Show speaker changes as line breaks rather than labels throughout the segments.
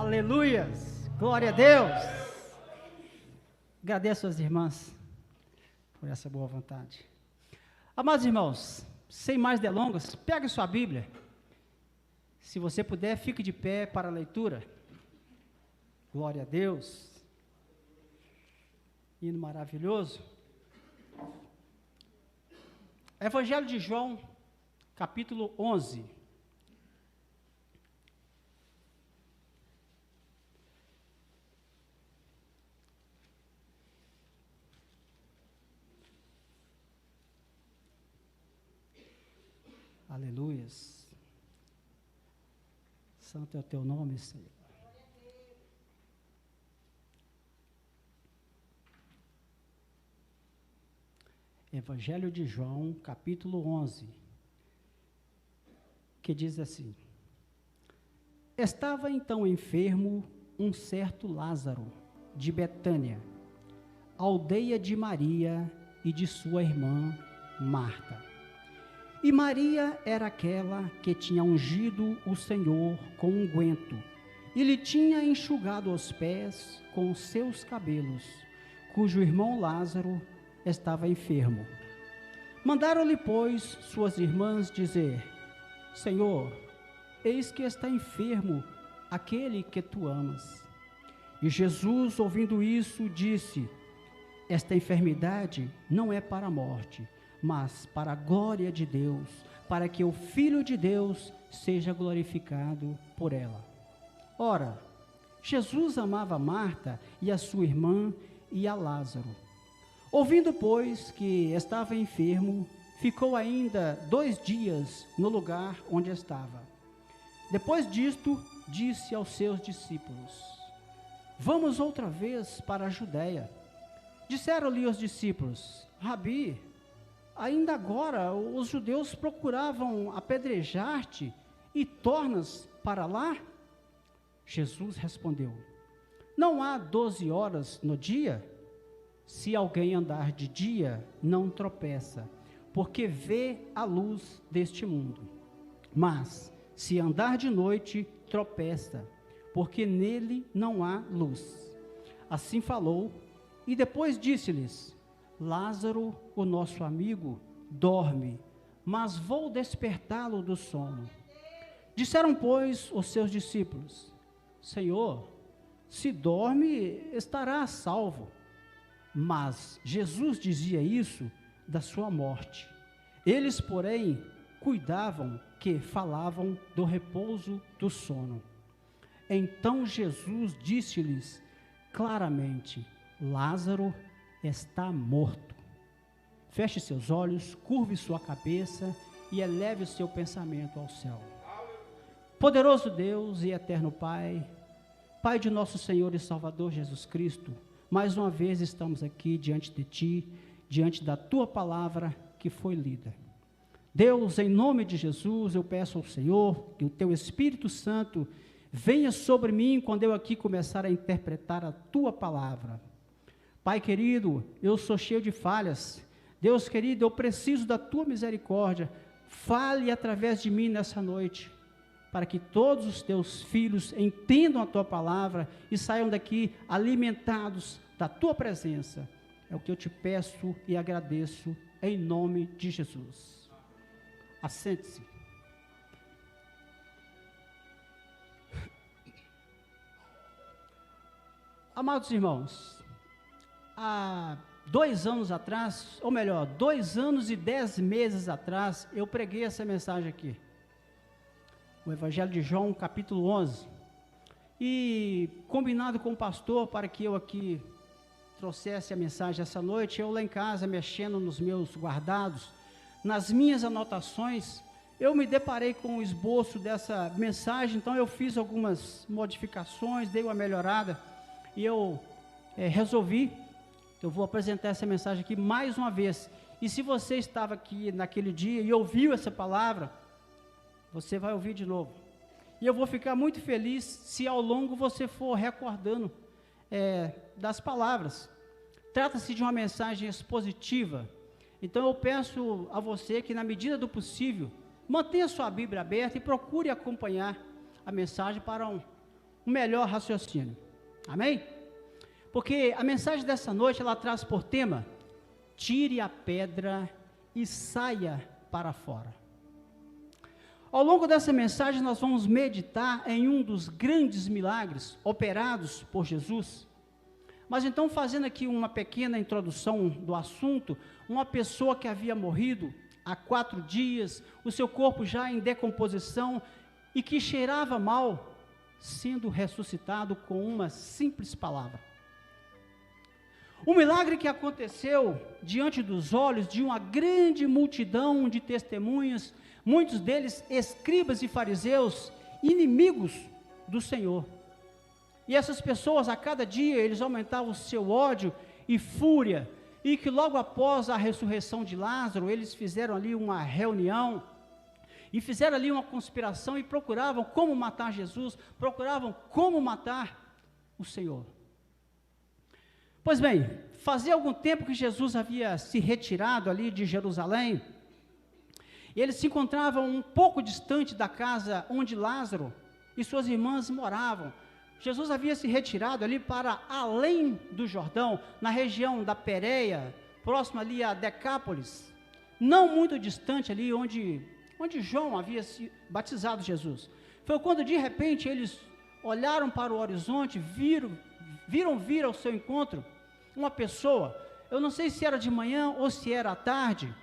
Aleluias! Glória a Deus! Agradeço às irmãs por essa boa vontade. Amados irmãos, sem mais delongas, pegue sua Bíblia. Se você puder, fique de pé para a leitura. Glória a Deus! Hino maravilhoso. Evangelho de João, capítulo 11. Aleluias. Santo é o teu nome, Senhor. Evangelho de João, capítulo 11, que diz assim: Estava então enfermo um certo Lázaro, de Betânia, aldeia de Maria e de sua irmã Marta. E Maria era aquela que tinha ungido o Senhor com unguento, e lhe tinha enxugado os pés com os seus cabelos, cujo irmão Lázaro estava enfermo. Mandaram-lhe, pois, suas irmãs dizer: Senhor, eis que está enfermo aquele que tu amas. E Jesus, ouvindo isso, disse: Esta enfermidade não é para a morte, mas para a glória de Deus, para que o Filho de Deus seja glorificado por ela. Ora, Jesus amava Marta e a sua irmã e a Lázaro. Ouvindo, pois, que estava enfermo, ficou ainda 2 dias no lugar onde estava. Depois disto, disse aos seus discípulos: Vamos outra vez para a Judéia. Disseram-lhe os discípulos: Rabi, ainda agora os judeus procuravam apedrejar-te e tornas para lá? Jesus respondeu: Não há 12 horas no dia? Se alguém andar de dia, não tropeça, porque vê a luz deste mundo. Mas, se andar de noite, tropeça, porque nele não há luz. Assim falou, e depois disse-lhes: Lázaro, o nosso amigo, dorme, mas vou despertá-lo do sono. Disseram, pois, os seus discípulos: Senhor, se dorme, estará a salvo. Mas Jesus dizia isso da sua morte. Eles, porém, cuidavam que falavam do repouso do sono. Então Jesus disse-lhes claramente: Lázaro está morto. Feche seus olhos, curve sua cabeça e eleve o seu pensamento ao céu. Poderoso Deus e eterno Pai, Pai de nosso Senhor e Salvador Jesus Cristo, mais uma vez estamos aqui diante de Ti, diante da Tua palavra que foi lida. Deus, em nome de Jesus, eu peço ao Senhor que o Teu Espírito Santo venha sobre mim quando eu aqui começar a interpretar a Tua palavra. Pai querido, eu sou cheio de falhas. Deus querido, eu preciso da Tua misericórdia. Fale através de mim nessa noite, para que todos os Teus filhos entendam a Tua palavra e saiam daqui alimentados da Tua presença. É o que eu te peço e agradeço em nome de Jesus. Assente-se. Amados irmãos, há 2 anos atrás, ou melhor, 2 anos e 10 meses atrás, eu preguei essa mensagem aqui. O Evangelho de João, capítulo 11, e combinado com o pastor para que eu aqui trouxesse a mensagem essa noite, eu lá em casa, mexendo nos meus guardados, nas minhas anotações, eu me deparei com o esboço dessa mensagem, então eu fiz algumas modificações, dei uma melhorada, e eu resolvi, eu vou apresentar essa mensagem aqui mais uma vez, e se você estava aqui naquele dia e ouviu essa palavra, você vai ouvir de novo. E eu vou ficar muito feliz se ao longo você for recordando das palavras. Trata-se de uma mensagem expositiva. Então eu peço a você que, na medida do possível, mantenha sua Bíblia aberta e procure acompanhar a mensagem para um melhor raciocínio. Amém? Porque a mensagem dessa noite, ela traz por tema: tire a pedra e saia para fora. Ao longo dessa mensagem, nós vamos meditar em um dos grandes milagres operados por Jesus. Mas então, fazendo aqui uma pequena introdução do assunto, uma pessoa que havia morrido há 4 dias, o seu corpo já em decomposição e que cheirava mal, sendo ressuscitado com uma simples palavra. Um milagre que aconteceu diante dos olhos de uma grande multidão de testemunhas, muitos deles escribas e fariseus, inimigos do Senhor. E essas pessoas, a cada dia, eles aumentavam o seu ódio e fúria, e que logo após a ressurreição de Lázaro, eles fizeram ali uma reunião, e fizeram ali uma conspiração, e procuravam como matar Jesus, procuravam como matar o Senhor. Pois bem, fazia algum tempo que Jesus havia se retirado ali de Jerusalém, e ele se encontrava um pouco distante da casa onde Lázaro e suas irmãs moravam. Jesus havia se retirado ali para além do Jordão, na região da Pérea, próximo ali a Decápolis, não muito distante ali onde João havia se batizado Jesus. Foi quando de repente eles olharam para o horizonte, viram vir ao seu encontro uma pessoa. Eu não sei se era de manhã ou se era à tarde,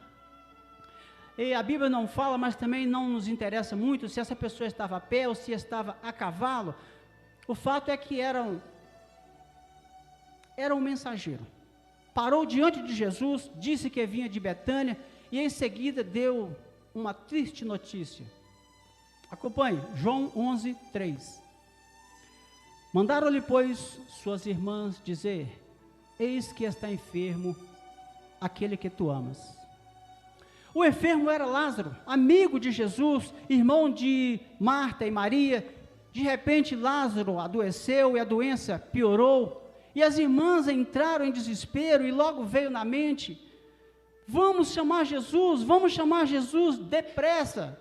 e a Bíblia não fala, mas também não nos interessa muito se essa pessoa estava a pé ou se estava a cavalo. O fato é que era um mensageiro. Parou diante de Jesus, disse que vinha de Betânia e em seguida deu uma triste notícia. Acompanhe, João 11, 3. Mandaram-lhe, pois, suas irmãs dizer: eis que está enfermo aquele que tu amas. O enfermo era Lázaro, amigo de Jesus, irmão de Marta e Maria. De repente Lázaro adoeceu e a doença piorou, e as irmãs entraram em desespero, e logo veio na mente: vamos chamar Jesus, depressa.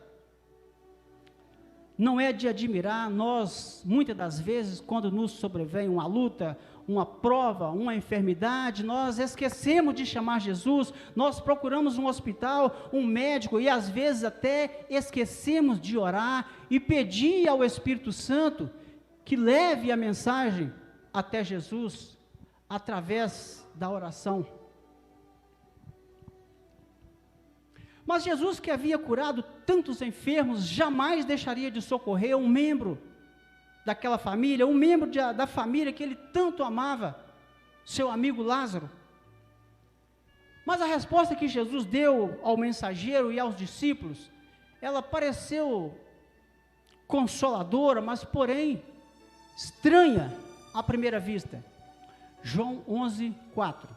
Não é de admirar, nós, muitas das vezes, quando nos sobrevém uma luta, uma prova, uma enfermidade, nós esquecemos de chamar Jesus, nós procuramos um hospital, um médico, e às vezes até esquecemos de orar e pedir ao Espírito Santo que leve a mensagem até Jesus, através da oração. Mas Jesus, que havia curado tantos enfermos, jamais deixaria de socorrer um membro daquela família, um membro da família que ele tanto amava, seu amigo Lázaro. Mas a resposta que Jesus deu ao mensageiro e aos discípulos, ela pareceu consoladora, mas porém estranha à primeira vista. João 11, 4.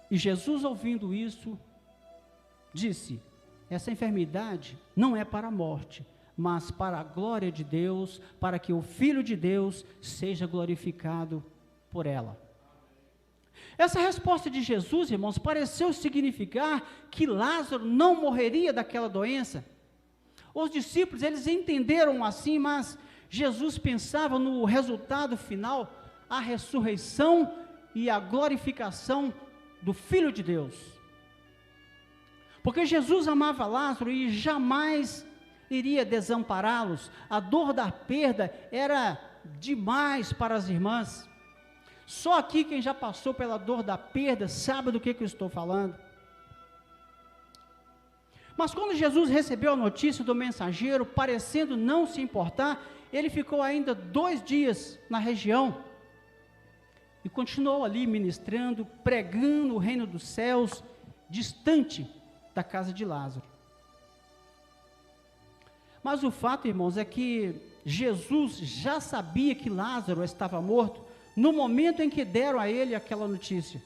E Jesus, ouvindo isso, disse: essa enfermidade não é para a morte, mas para a glória de Deus, para que o Filho de Deus seja glorificado por ela. Essa resposta de Jesus, irmãos, pareceu significar que Lázaro não morreria daquela doença. Os discípulos, eles entenderam assim, mas Jesus pensava no resultado final, a ressurreição e a glorificação do Filho de Deus. Porque Jesus amava Lázaro e jamais iria desampará-los. A dor da perda era demais para as irmãs. Só aqui quem já passou pela dor da perda sabe do que eu estou falando. Mas quando Jesus recebeu a notícia do mensageiro, parecendo não se importar, ele ficou ainda 2 dias na região e continuou ali ministrando, pregando o reino dos céus, distante da casa de Lázaro. Mas o fato, irmãos, é que Jesus já sabia que Lázaro estava morto no momento em que deram a ele aquela notícia,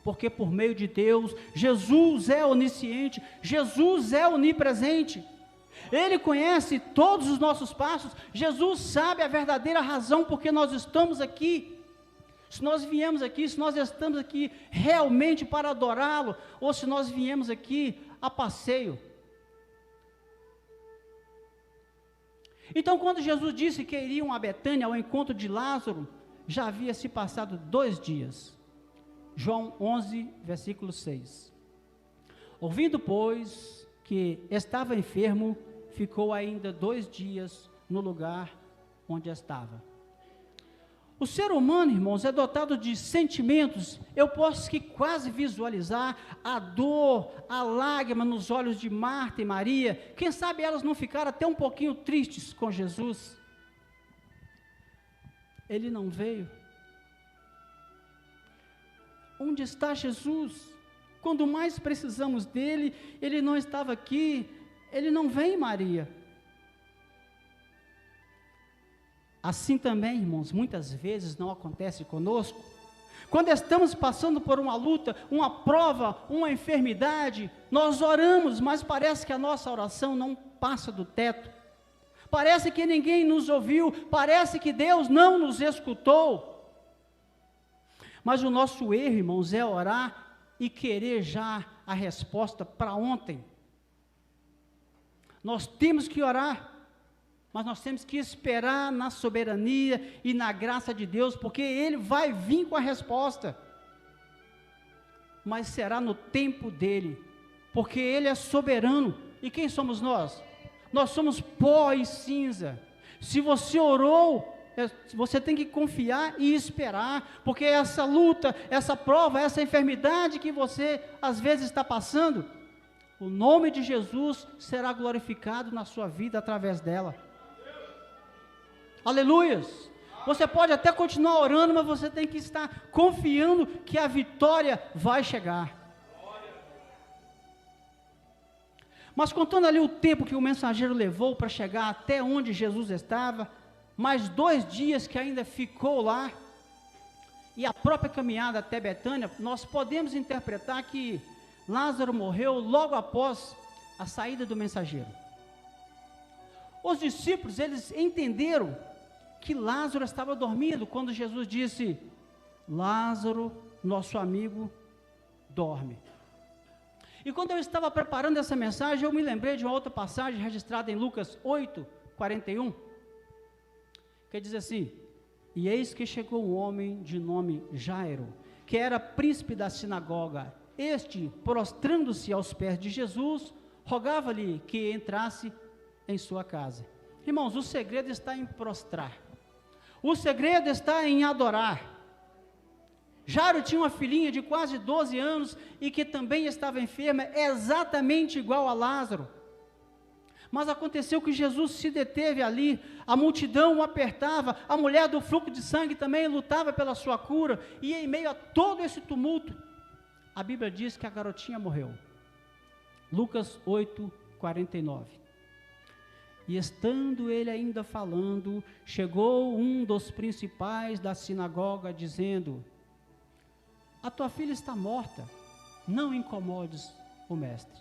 porque por meio de Deus, Jesus é onisciente, Jesus é onipresente, Ele conhece todos os nossos passos, Jesus sabe a verdadeira razão porque nós estamos aqui. Se nós viemos aqui, se nós estamos aqui realmente para adorá-lo, ou se nós viemos aqui a passeio. Então, quando Jesus disse que iriam a Betânia ao encontro de Lázaro, já havia se passado 2 dias. João 11, versículo 6. Ouvindo, pois, que estava enfermo, ficou ainda 2 dias no lugar onde estava. O ser humano, irmãos, é dotado de sentimentos. Eu posso que quase visualizar a dor, a lágrima nos olhos de Marta e Maria. Quem sabe elas não ficaram até um pouquinho tristes com Jesus. Ele não veio. Onde está Jesus? Quando mais precisamos dele, ele não estava aqui. Ele não vem, Maria. Assim também, irmãos, muitas vezes não acontece conosco. Quando estamos passando por uma luta, uma prova, uma enfermidade, nós oramos, mas parece que a nossa oração não passa do teto. Parece que ninguém nos ouviu, parece que Deus não nos escutou. Mas o nosso erro, irmãos, é orar e querer já a resposta para ontem. Nós temos que orar, mas nós temos que esperar na soberania e na graça de Deus, porque Ele vai vir com a resposta, mas será no tempo dEle, porque Ele é soberano. E quem somos nós? Nós somos pó e cinza. Se você orou, você tem que confiar e esperar, porque essa luta, essa prova, essa enfermidade que você às vezes está passando, o nome de Jesus será glorificado na sua vida através dela. Aleluias! Você pode até continuar orando, mas você tem que estar confiando que a vitória vai chegar. Mas contando ali o tempo que o mensageiro levou para chegar até onde Jesus estava, mais 2 dias que ainda ficou lá, e a própria caminhada até Betânia, nós podemos interpretar que Lázaro morreu logo após a saída do mensageiro. Os discípulos, eles entenderam que Lázaro estava dormindo, quando Jesus disse: Lázaro, nosso amigo, dorme. E quando eu estava preparando essa mensagem, eu me lembrei de uma outra passagem registrada em Lucas 8, 41, que diz assim: e eis que chegou um homem de nome Jairo, que era príncipe da sinagoga. Este, prostrando-se aos pés de Jesus, rogava-lhe que entrasse em sua casa. Irmãos, o segredo está em prostrar. O segredo está em adorar. Jairo tinha uma filhinha de quase 12 anos e que também estava enferma, exatamente igual a Lázaro. Mas aconteceu que Jesus se deteve ali, a multidão o apertava, a mulher do fluxo de sangue também lutava pela sua cura, e em meio a todo esse tumulto, a Bíblia diz que a garotinha morreu. Lucas 8, 49. E estando ele ainda falando, chegou um dos principais da sinagoga, dizendo: a tua filha está morta, não incomodes o mestre.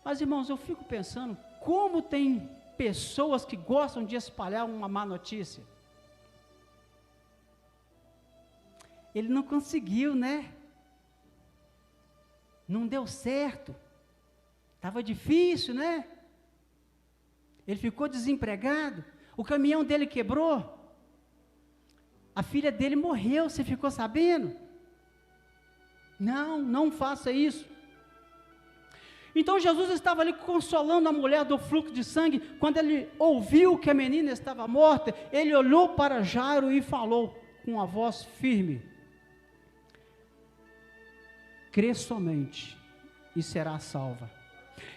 Mas, irmãos, eu fico pensando, como tem pessoas que gostam de espalhar uma má notícia. Ele não conseguiu, né? Não deu certo, estava difícil, né? Ele ficou desempregado, o caminhão dele quebrou, a filha dele morreu, você ficou sabendo? Não, não faça isso. Então Jesus estava ali consolando a mulher do fluxo de sangue. Quando ele ouviu que a menina estava morta, ele olhou para Jairo e falou com a voz firme: crê somente e será salva.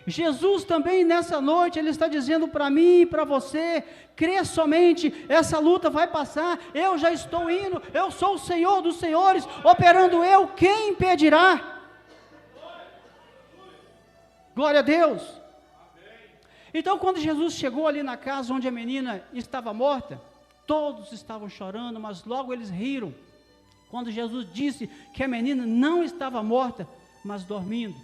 Jesus também nessa noite, Ele está dizendo para mim e para você: crê somente, essa luta vai passar, eu já estou indo, eu sou o Senhor dos senhores, operando eu, quem impedirá? Glória a Deus. Então, quando Jesus chegou ali na casa onde a menina estava morta, todos estavam chorando, mas logo eles riram, quando Jesus disse que a menina não estava morta, mas dormindo.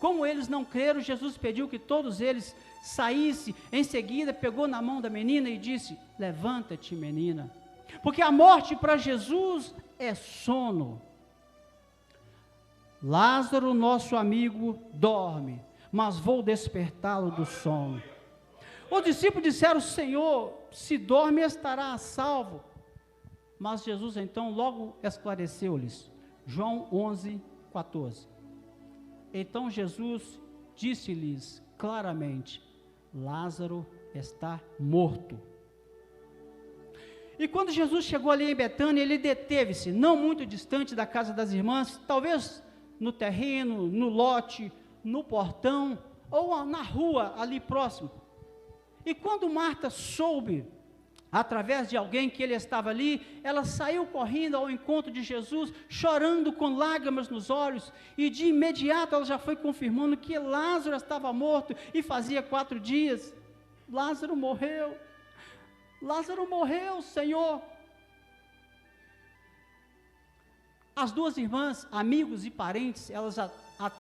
Como eles não creram, Jesus pediu que todos eles saíssem. Em seguida, pegou na mão da menina e disse: levanta-te, menina. Porque a morte para Jesus é sono. Lázaro, nosso amigo, dorme, mas vou despertá-lo do sono. Os discípulos disseram: Senhor, se dorme estará a salvo. Mas Jesus então logo esclareceu-lhes. João 11, 14. Então Jesus disse-lhes claramente: Lázaro está morto. E quando Jesus chegou ali em Betânia, ele deteve-se, não muito distante da casa das irmãs, talvez no terreno, no lote, no portão, ou na rua ali próximo. E quando Marta soube, através de alguém que ele estava ali, ela saiu correndo ao encontro de Jesus, chorando com lágrimas nos olhos, e de imediato ela já foi confirmando que Lázaro estava morto, e fazia 4 dias. Lázaro morreu, Senhor. As 2 irmãs, amigos e parentes, elas já